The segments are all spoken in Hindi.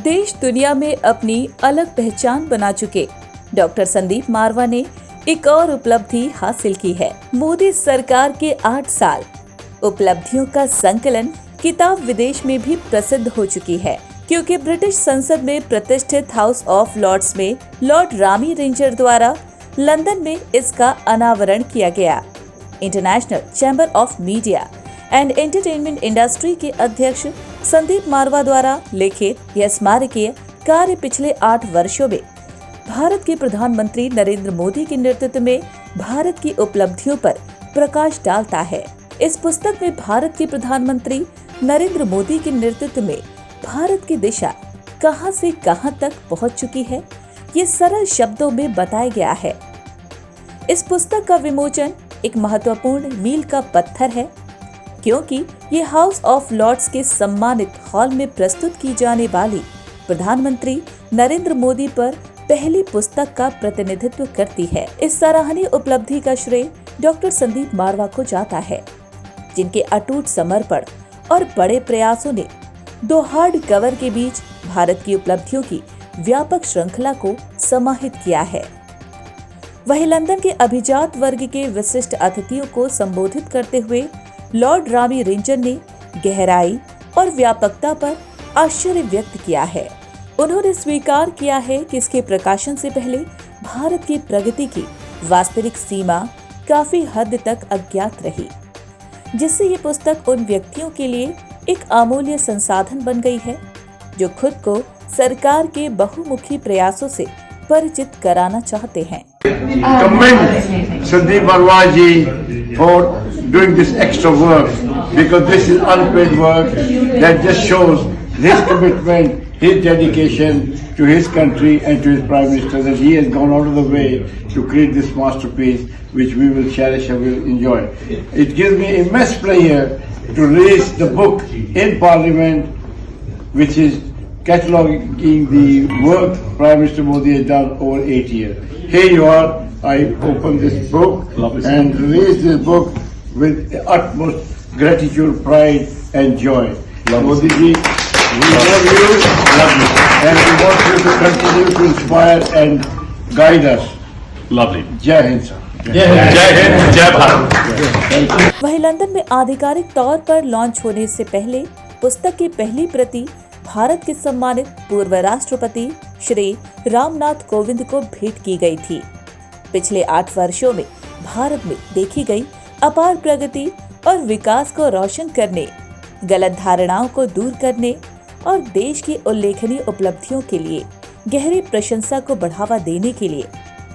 देश दुनिया में अपनी अलग पहचान बना चुके डॉक्टर संदीप मारवा ने एक और उपलब्धि हासिल की है। मोदी सरकार के 8 साल उपलब्धियों का संकलन किताब विदेश में भी प्रसिद्ध हो चुकी है, क्योंकि ब्रिटिश संसद में प्रतिष्ठित हाउस ऑफ लॉर्ड्स में लॉर्ड रामी रेंजर द्वारा लंदन में इसका अनावरण किया गया। International chamber of media and entertainment industry के अध्यक्ष संदीप मारवा द्वारा लिखित यह स्मारकीय कार्य पिछले 8 वर्षों में भारत के प्रधानमंत्री नरेंद्र मोदी के नेतृत्व में भारत की उपलब्धियों पर प्रकाश डालता है। इस पुस्तक में भारत के प्रधानमंत्री नरेंद्र मोदी के नेतृत्व में भारत की दिशा कहां से कहां तक पहुंच चुकी है, ये सरल शब्दों में बताया गया है। इस पुस्तक का विमोचन एक महत्वपूर्ण मील का पत्थर है, क्योंकि ये हाउस ऑफ लॉर्ड्स के सम्मानित हॉल में प्रस्तुत की जाने वाली प्रधानमंत्री नरेंद्र मोदी पर पहली पुस्तक का प्रतिनिधित्व करती है। इस सराहनीय उपलब्धि का श्रेय डॉक्टर संदीप मारवा को जाता है, जिनके अटूट समर्पण और बड़े प्रयासों ने 2 हार्ड कवर के बीच भारत की उपलब्धियों की व्यापक श्रृंखला को समाहित किया है। वहीं लंदन के अभिजात वर्ग के विशिष्ट अतिथियों को संबोधित करते हुए लॉर्ड रामी रेंजर ने गहराई और व्यापकता पर आश्चर्य व्यक्त किया है। उन्होंने स्वीकार किया है कि इसके प्रकाशन से पहले भारत की प्रगति की वास्तविक सीमा काफी हद तक अज्ञात रही, जिससे ये पुस्तक उन व्यक्तियों के लिए एक अमूल्य संसाधन बन गई है जो खुद को सरकार के बहुमुखी प्रयासों से परिचित कराना चाहते हैं। Commend Sandeep Marwa ji for doing this extra work, because this is unpaid work that just shows his commitment, his dedication to his country and to his Prime Minister, that he has gone out of the way to create this masterpiece which we will cherish and will enjoy. It gives me immense pleasure to release the book in Parliament, which is cataloguing the work Prime Minister Modi has done over 8 years. Here you are. I open this book and release this book with utmost gratitude, pride and joy. Modi ji, we love you, and we want you to continue to inspire and guide us. Lovely. Jai Hind sir. जय हिंद, जय भारत। वहीं लंदन में आधिकारिक तौर पर लॉन्च होने से पहले पुस्तक की पहली प्रति भारत के सम्मानित पूर्व राष्ट्रपति श्री रामनाथ कोविंद को भेंट की गई थी। पिछले 8 वर्षों में भारत में देखी गई अपार प्रगति और विकास को रोशन करने, गलत धारणाओं को दूर करने और देश की उल्लेखनीय उपलब्धियों के लिए गहरी प्रशंसा को बढ़ावा देने के लिए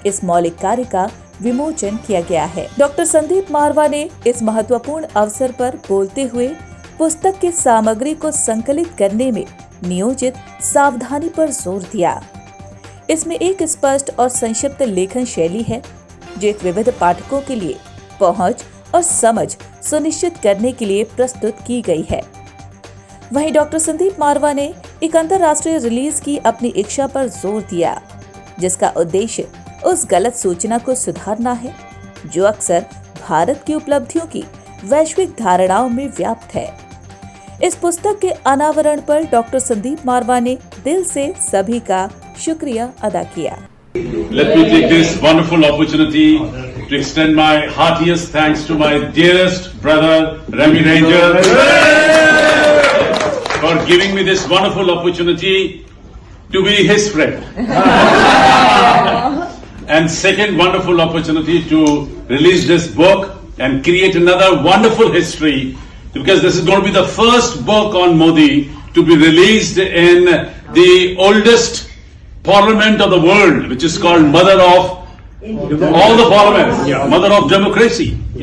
इस मौलिक कार्य का विमोचन किया गया है। डॉक्टर संदीप मारवा ने इस महत्वपूर्ण अवसर पर बोलते हुए पुस्तक की सामग्री को संकलित करने में नियोजित सावधानी पर जोर दिया। इसमें एक स्पष्ट और संक्षिप्त लेखन शैली है, जो एक विविध पाठकों के लिए पहुंच और समझ सुनिश्चित करने के लिए प्रस्तुत की गई है। वहीं डॉक्टर संदीप मारवा ने एक अंतर्राष्ट्रीय रिलीज की अपनी इच्छा पर जोर दिया, जिसका उद्देश्य उस गलत सूचना को सुधारना है जो अक्सर भारत की उपलब्धियों की वैश्विक धारणाओं में व्याप्त है। इस पुस्तक के अनावरण पर डॉक्टर संदीप मारवा ने दिल से सभी का शुक्रिया अदा किया। Let me take this wonderful opportunity to extend my heartiest thanks to my dearest brother Rami Ranger for giving me this wonderful opportunity to be his friend. And second wonderful opportunity to release this book and create another wonderful history, because this is going to be the first book on Modi to be released in the oldest parliament of the world, which is called Mother of all the parliaments, Mother of Democracy.